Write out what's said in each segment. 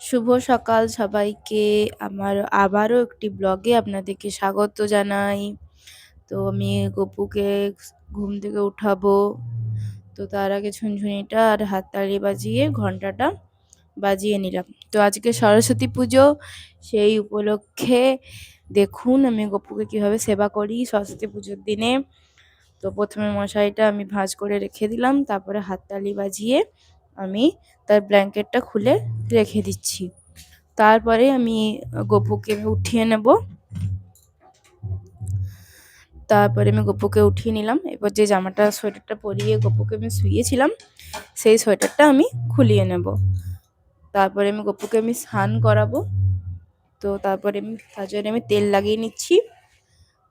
শুভ সকাল সবাইকে। আমার আবারও একটি ব্লগে আপনাদেরকে স্বাগত জানাই। তো আমি গপুকে ঘুম থেকে উঠাবো। তো তার আগে ঝুনঝুনিটা আর হাততালি বাজিয়ে ঘন্টাটা বাজিয়ে নিলাম। তো আজকে সরস্বতী পুজো, সেই উপলক্ষে দেখুন আমি গপুকে কিভাবে সেবা করি সরস্বতী পুজোর দিনে। তো প্রথমে মশারিটা আমি ভাঁজ করে রেখে দিলাম, তারপরে হাততালি বাজিয়ে আমি তার ব্ল্যাঙ্কেটটা খুলে রেখে দিচ্ছি। তারপরে আমি গপুকে উঠিয়ে নেব। তারপরে আমি গপুকে উঠিয়ে নিলাম। এবার যে জামাটা সোয়েটারটা পরিয়ে গপুকে আমি শুইয়েছিলাম, সেই সোয়েটারটা আমি খুলিয়ে নেব। তারপরে আমি গপুকে স্নান করাবো। তো তারপরে তার জন্য আমি তেল লাগিয়ে নিচ্ছি।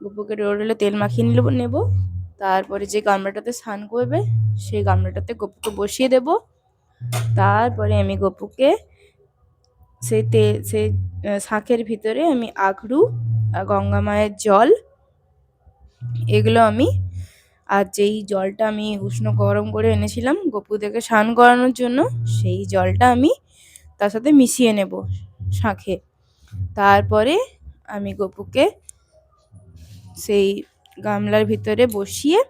গপুকে রোডে তেল মাখিয়ে নেব। তারপরে যে গামলাটাতে স্নান করবে সেই গামলাটাতে গপুকে বসিয়ে দেব। তারপরে আমি গপুকে সেই শাঁখের ভিতরে আমি আখরু আর গঙ্গা মায়ের জল, এগুলো আমি, আর যেই জলটা আমি উষ্ণ গরম করে এনেছিলাম গপুদেরকে স্নান করানোর জন্য, সেই জলটা আমি তার সাথে মিশিয়ে নেব শাঁখে। তারপরে আমি গপুকে সেই গামলার ভিতরে বসিয়ে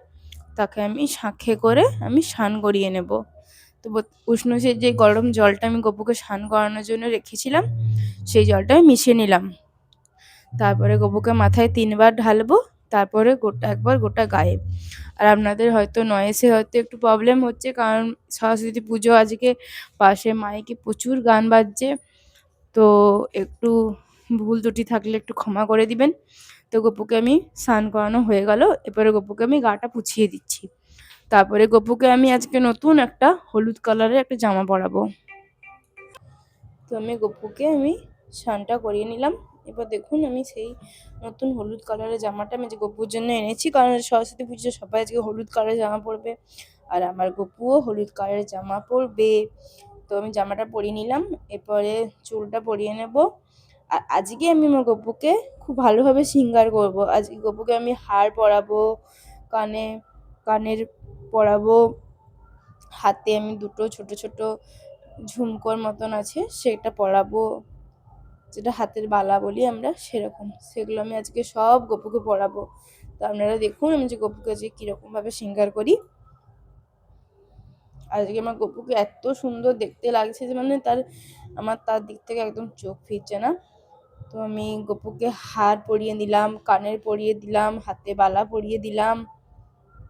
তাকে আমি শাঁখে করে আমি স্নান করিয়ে নেব। তো উষ্ণ যে গরম জলটা আমি গপুকে স্নান করানোর জন্য রেখেছিলাম, সেই জলটা আমি মিশিয়ে নিলাম। তারপরে গপুকে মাথায় 3বার ঢালবো, তারপরে একবার গোটা গায়ে। আর আপনাদের হয়তো নয়েসে হয়তো একটু প্রবলেম হচ্ছে, কারণ সরস্বতী পুজো আজকে, পাশে মাইকে প্রচুর গান বাজছে। তো একটু ভুল ত্রুটি থাকলে একটু ক্ষমা করে দিবেন। তো গপুকে আমি স্নান করানো হয়ে গেল। এবারে গপুকে আমি গাটা পুছিয়ে দিচ্ছি। তারপরে গপুকে আমি আজকে নতুন একটা হলুদ কালারের একটা জামা পরাবো। তো আমি গপুকে স্নানটা করিয়ে নিলাম। এবার দেখুন আমি সেই নতুন হলুদ কালারের জামাটা আমি যে গপুর জন্য এনেছি, কারণ সরস্বতী পুজো সবাই আজকে হলুদ কালারের জামা পরবে, আর আমার গপুও হলুদ কালারের জামা পরবে। তো আমি জামাটা পরিয়ে নিলাম। এরপরে চুলটা পরিয়ে নেব। আর আজকে আমি আমার গপুকে খুব ভালোভাবে শৃঙ্গার করব। আজকে গপুকে আমি হার পরাবো, কানের পরাবো, হাতে আমি দুটো ছোট ছোট ঝুমকোর মতন আছে সেটা পরাবো, যেটা হাতের বালা বলি আমরা, সেরকম সেগুলো আমি আজকে সব গপুকে পরাবো। তো আপনারা দেখুন আমি যে গপুকে আজকে কিরকম ভাবে শৃঙ্গার করি। আজকে আমার গপুকে এত সুন্দর দেখতে লাগছে যে আমার তার দিক থেকে একদম চোখ ফিরছে না। তো আমি গপুকে হার পরিয়ে দিলাম, কানের পরিয়ে দিলাম, হাতে বালা পরিয়ে দিলাম,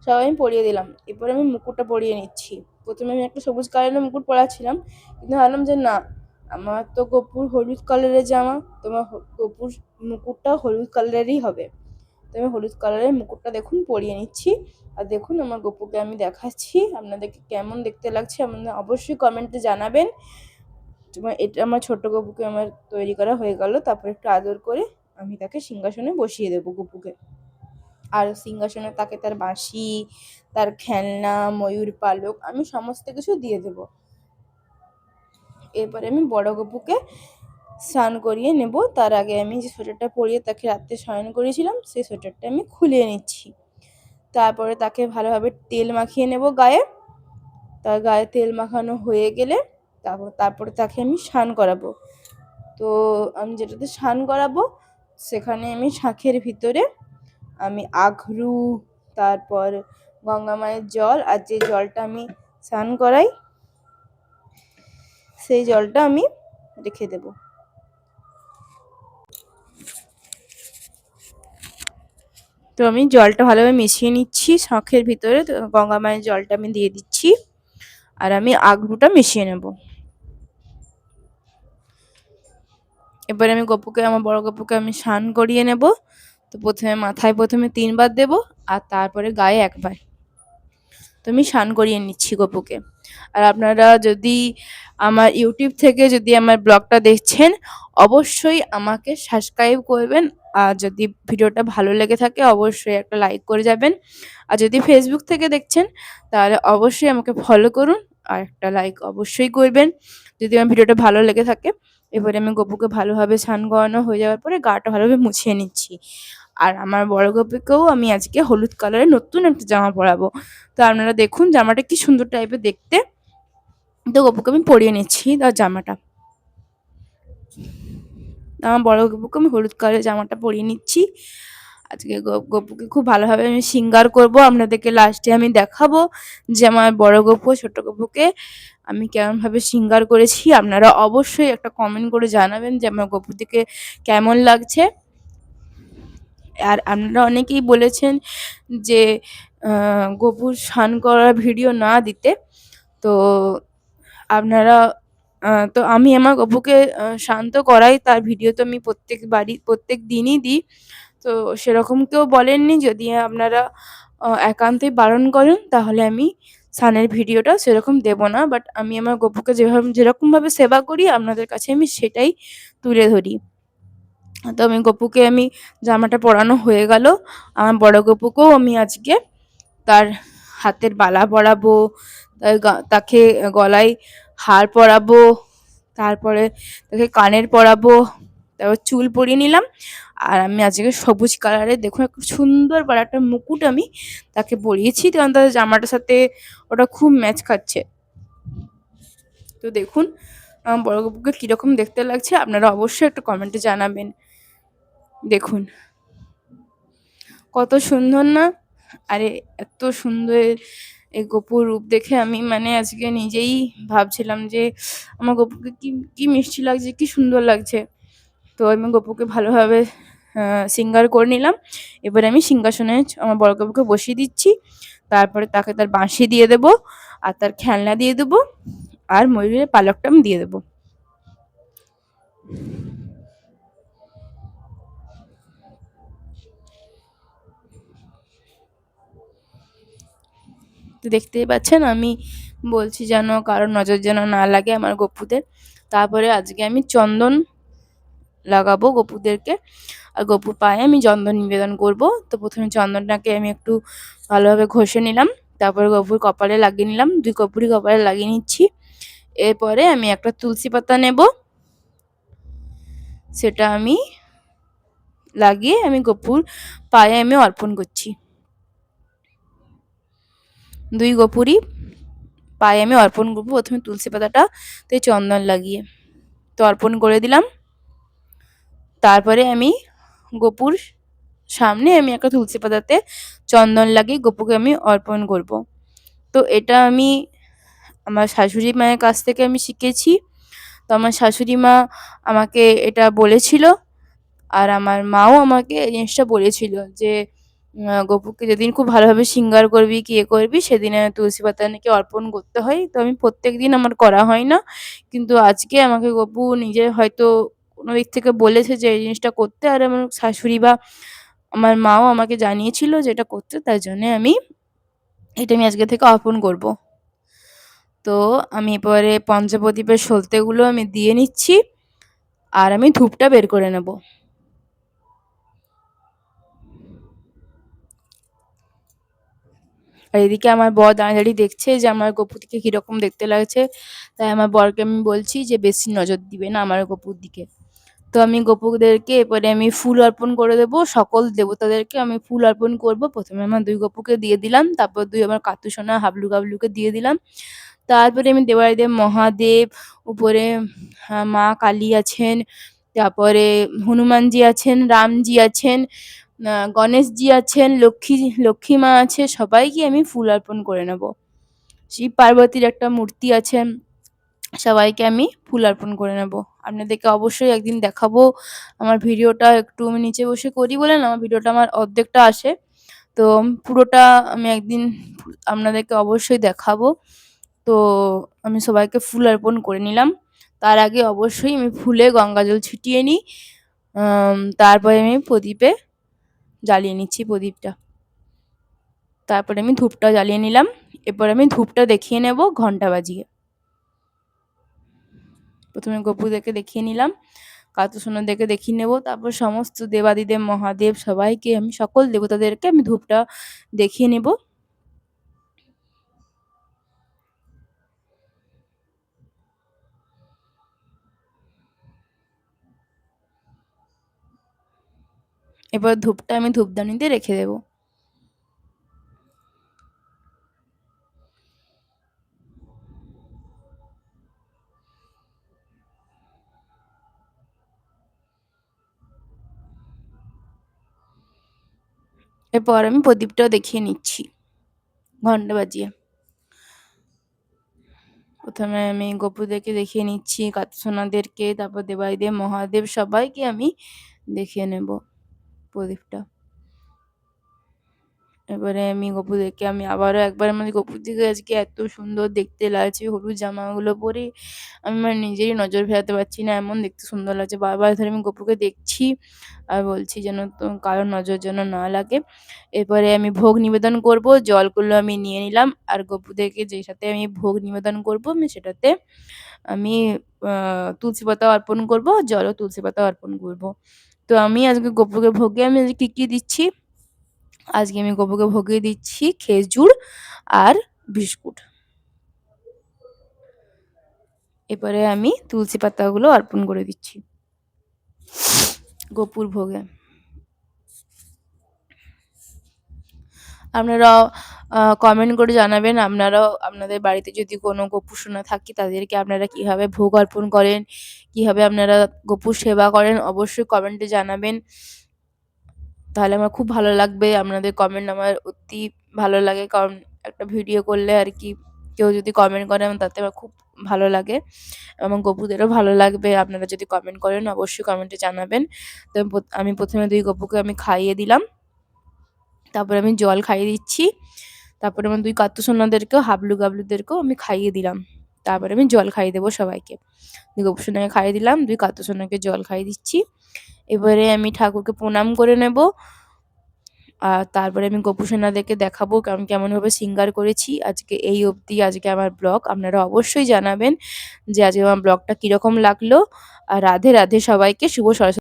সব আমি পরিয়ে দিলাম। এরপরে আমি মুকুটটা পরিয়ে নিচ্ছি। প্রথমে আমি একটা সবুজ কালারের মুকুট পরাচ্ছিলাম, কিন্তু ভাবলাম যে না, আমার তো গপুর হলুদ কালারের জামা, তোমার গপুর মুকুটটা হলুদ কালারেরই হবে। তো আমি হলুদ কালারের মুকুটটা দেখুন পরিয়ে নিচ্ছি। আর দেখুন আমার গপুকে আমি দেখাচ্ছি, আপনাদেরকে কেমন দেখতে লাগছে আপনারা অবশ্যই কমেন্টে জানাবেন। এটা আমার ছোট গপুকে আমার তৈরি করা হয়ে গেল। তারপর একটু আদর করে আমি তাকে সিংহাসনে বসিয়ে দেবো গপুকে। আর সিংহাসনে তাকে তার বাঁশি, তার খেলনা, ময়ূর পালক আমি সমস্ত কিছু দিয়ে দেব। এরপরে আমি বড় গপুকে স্নান করিয়ে নেব। তার আগে আমি যে সোয়েটারটা পরিয়ে তাকে রাত্রে শয়ন করেছিলাম, সেই সোয়েটারটা আমি খুলিয়ে নিচ্ছি। তারপরে তাকে ভালোভাবে তেল মাখিয়ে নেব গায়ে। তার গায়ে তেল মাখানো হয়ে গেলে তারপরে তাকে আমি স্নান করাবো। তো আমি যেটাতে স্নান করাবো সেখানে আমি শাঁখের ভিতরে আমি আখরু, তারপর গঙ্গা মায়ের জল, আর যে জলটা আমি স্নান করাই সেই জলটা আমি রেখে দেব। তো আমি জলটা ভালোভাবে মিশিয়ে নিচ্ছি শাঁখের ভিতরে। তো গঙ্গা মায়ের জলটা আমি দিয়ে দিচ্ছি, আর আমি আখরুটা মিশিয়ে নেব। এবার আমি আমার বড় গপুকে আমি স্নান করিয়ে নেব। তো মাথায় প্রথমে 3বার দেব, আর তারপরে গায়ে 1বার। তো আমি স্নান করিয়ে নিচ্ছি গপুকে। আর আপনারা যদি আমার ইউটিউব থেকে যদি আমার ব্লগটা দেখছেন, অবশ্যই আমাকে সাবস্ক্রাইব করবেন। আর যদি ভিডিওটা ভালো লেগে থাকে অবশ্যই একটা লাইক করে যাবেন। আর যদি ফেসবুক থেকে দেখছেন তাহলে অবশ্যই আমাকে ফলো করুন, আর একটা লাইক অবশ্যই করবেন যদি আমার ভিডিওটা ভালো লেগে থাকে। এবারে আমি গপুকে ভালোভাবে স্নান করানো হয়ে যাওয়ার পরে গাটা ভালোভাবে মুছিয়ে নিচ্ছি। আর আমার বড় গপুকেও আমি আজকে হলুদ কালারের নতুন একটা জামা পরাবো। তো আপনারা দেখুন জামাটা কি সুন্দর টাইপের দেখতে। তো গপুকে আমি পরিয়ে নিচ্ছি তার জামাটা। আমার বড় গপুকে আমি হলুদ কালারের জামাটা পরিয়ে নিচ্ছি। আজকে গপুকে খুব ভালোভাবে আমি শৃঙ্গার করব, আপনাদেরকে লাস্টে আমি দেখাবো যে আমার বড় গপু ছোট গপুকে আমি কেমনভাবে শৃঙ্গার করেছি। আপনারা অবশ্যই একটা কমেন্ট করে জানাবেন যে আমার গপুটিকে কেমন লাগছে। আর আপনারা অনেকেই বলেছেন যে গপুর স্নান করার ভিডিও না দিতে, তো আপনারা তো আমি আমার গপুকে শান্ত করাই, তার ভিডিও তো আমি প্রত্যেক দিনই দিই। তো সেরকম কেউ বলেননি, যদি আপনারা একান্তই বারণ করেন তাহলে আমি স্নানের ভিডিওটা সেরকম দেব না, বাট আমি আমার গপুকে যেরকমভাবে সেবা করি আপনাদের কাছে আমি সেটাই তুলে ধরি। তো আমি গপুকে আমি জামাটা পরানো হয়ে গেল। আমার বড় গপুকেও আমি আজকে তার হাতের বালা পরাবো, তাকে গলায় হার পরাবো, তারপরে তাকে কানের পরাবো, তারপর চুল পরিয়ে নিলাম। আর আমি আজকে সবুজ কালারের দেখুন একটা সুন্দর বড় একটা মুকুট আমি তাকে পরিয়েছি, কারণ তার জামাটার সাথে ওটা খুব ম্যাচ খাচ্ছে। তো দেখুন আমার বড় গপুকে কিরকম দেখতে লাগছে আপনারা অবশ্যই একটু কমেন্টে জানাবেন। দেখুন কত সুন্দর না? আরে এত সুন্দর এই গপুর রূপ দেখে আমি মানে আজকে নিজেই ভাবছিলাম যে আমার গপুকে কি কি মিষ্টি লাগছে, কি সুন্দর লাগছে। তো আমি গপুকে ভালোভাবে শৃঙ্গার করে নিলাম। এবারে আমি সিংহাসনে আমার বড় গপুকে বসিয়ে দিচ্ছি। তারপরে তাকে তার বাঁশি দিয়ে দেবো, আর তার খেলনা দিয়ে দেবো, আর ময়ূরের পালকটা আমি দিয়ে দেবো। তো দেখতেই পাচ্ছেন আমি বলছি যেন কারোর নজর যেন না লাগে আমার গপুদের। তারপরে আজকে আমি চন্দন লাগাবো গপুদেরকে, আর গপুর পায়ে আমি চন্দন নিবেদন করব। তো প্রথমে চন্দনটাকে আমি একটু ভালোভাবে ঘষে নিলাম, তারপরে গপুর কপালে লাগিয়ে নিলাম, 2 গপুরই কপালে লাগিয়ে নিচ্ছি। এরপরে আমি একটা তুলসী পাতা নেব, সেটা আমি লাগিয়ে আমি গপুর পায়ে আমি অর্পণ করছি। 2 গপুরই পায়ে আমি অর্পণ করবো প্রথমে তুলসী পাতাটা তো চন্দন লাগিয়ে, তো অর্পণ করে দিলাম। তারপরে আমি গপুর সামনে আমি একটা তুলসী পাতাতে চন্দন লাগিয়ে গপুকে আমি অর্পণ করব। তো এটা আমি আমার শাশুড়ি মায়ের কাছ থেকে আমি শিখেছি। তো আমার শাশুড়ি মা আমাকে এটা বলেছিল, আর আমার মাও আমাকে এই জিনিসটা বলেছিল যে গপুকে যেদিন খুব ভালোভাবে শৃঙ্গার করবি কি করবি সেদিনে তুলসী পাতা নাকি অর্পণ করতে হয়। তো আমি প্রত্যেক দিন আমার করা হয় না, কিন্তু আজকে আমাকে গপু নিজে হয়তো কোনো দিক থেকে বলেছে যে এই জিনিসটা করতে, আর আমার শাশুড়ি বা আমার মাও আমাকে জানিয়েছিল যে এটা করতে, তাই জন্যে এটা আমি আজকে থেকে অর্পণ করব। তো আমি এবারে পঞ্চপ্রদীপের সলতেগুলো আমি দিয়ে নিচ্ছি, আর আমি ধূপটা বের করে নেব। আর এদিকে আমার বর দাঁড়িয়ে দাঁড়িয়ে দেখছে যে আমার গপুটিকে কিরকম দেখতে লাগছে। তাই আমার বরকে আমি বলছি যে বেশি নজর দিবে না আমার গপুর দিকে। তো আমি গপুদেরকে এরপরে আমি ফুল অর্পণ করে দেবো, সকল দেবতাদেরকে আমি ফুল অর্পণ করব। প্রথমে আমার 2 গপুকে দিয়ে দিলাম, তারপর 2 আমার কাতুসোনা হাবলু গাবলুকে দিয়ে দিলাম। তারপরে আমি দেবাদিদেব মহাদেব, উপরে মা কালী আছেন, তারপরে হনুমানজি আছেন, রামজি আছেন, গণেশজি আছেন, লক্ষ্মী মা আছে, সবাইকে আমি ফুল অর্পণ করে নেব। শিব পার্বতীর একটা মূর্তি আছে, সবাইকে আমি ফুল অর্পণ করে নেব। আপনাদেরকে অবশ্যই একদিন দেখাবো। আমার ভিডিওটা একটু আমি নিচে বসে করি বলে না আমার ভিডিওটা আমার অর্ধেকটা আসে, তো পুরোটা আমি একদিন আপনাদেরকে অবশ্যই দেখাবো। তো আমি সবাইকে ফুল অর্পণ করে নিলাম। তার আগে অবশ্যই আমি ফুলে গঙ্গা জল ছিটিয়ে নিই। তারপরে আমি প্রদীপে জ্বালিয়ে নিচ্ছি প্রদীপটা। তারপরে আমি ধূপটা জ্বালিয়ে নিলাম। এরপর আমি ধূপটা দেখিয়ে নেব ঘন্টা বাজিয়ে। প্রথমে গপুদেরকে দেখিয়ে নিলাম, কাতুসোনাদেরকে দেখিয়ে নেব, তারপর সমস্ত দেবাদিদেব মহাদেব সবাইকে আমি সকল দেবতাদেরকে আমি ধূপটা দেখিয়ে নেব। এবার ধূপটা আমি ধূপদানিতে রেখে দেব। এরপর আমি প্রদীপটাও দেখিয়ে নিচ্ছি ঘন্টা বাজিয়ে। প্রথমে আমি গপুদেরকে দেখিয়ে নিচ্ছি, কাতুসোনাদেরকে, তারপর দেবাদিদেব, মহাদেব সবাইকে আমি দেখিয়ে নেব প্রদীপটা। এবারে আমি গপুদেরকে আমি আবারও একবার মানে গপুদিকে আজকে এত সুন্দর দেখতে লাগছে হলুদ জামাগুলো পরে, আমি মানে নিজেরই নজর ফেরাতে পারছি না, এমন দেখতে সুন্দর লাগছে। বারবার ধরে আমি গপুকে দেখছি আর বলছি যেন তো কারোর নজর যেন না লাগে। এরপরে আমি ভোগ নিবেদন করব, জলগুলো আমি নিয়ে নিলাম আর গপুদেরকে যেই সাথে আমি ভোগ নিবেদন করব আমি সেটাতে আমি তুলসী পাতা অর্পণ করব, জল ও তুলসী পাতা অর্পণ করব। তো আমি আজকে গপুকে ভোগে আমি আজকে কি কি দিচ্ছি, আজকে আমি গপুকে ভোগে দিচ্ছি খেজুর আর বিস্কুট। এবারে আমি তুলসী পাতাগুলো অর্পণ করে দিচ্ছি গপুর ভোগে। আপনারাও কমেন্ট করে জানাবেন আপনারাও আপনাদের বাড়িতে যদি কোনো গোপুসোনা থাকে তাদেরকে আপনারা কিভাবে ভোগ অর্পণ করেন, কিভাবে আপনারা গপুর সেবা করেন, অবশ্যই কমেন্টে জানাবেন। তাহলে আমার খুব ভালো লাগবে, আপনাদের কমেন্ট আমার অতি ভালো লাগে, কারণ একটা ভিডিও করলে আর কি কেউ যদি কমেন্ট করে আমার তাতে আমার খুব ভালো লাগে এবং গপুদেরও ভালো লাগবে। আপনারা যদি কমেন্ট করেন অবশ্যই কমেন্টে জানাবেন। তো আমি প্রথমে 2 গপুকে আমি খাইয়ে দিলাম, তারপরে আমি জল খাইয়ে দিচ্ছি, তারপরে আমার 2 কাতুসোনাদেরকেও হাবলু-গাবলুদেরকেও আমি খাইয়ে দিলাম। তারপরে আমি জল খাইয়ে দেবো সবাইকে। 2 গপুসোনাকে খাইয়ে দিলাম, 2 কাতুসোনাকে জল খাইয়ে দিচ্ছি। এবারে আমি ঠাকুরকে প্রণাম করে নেব। আর তারপরে আমি গপুসোনাদেরকে দেখাবো আমি কেমনভাবে শৃঙ্গার করেছি। আজকে এই অবধি আজকে আমার ব্লগ। আপনারা অবশ্যই জানাবেন যে আজকে আমার ব্লগটা কিরকম লাগলো। আর রাধে রাধে সবাইকে, শুভ সরস্বতী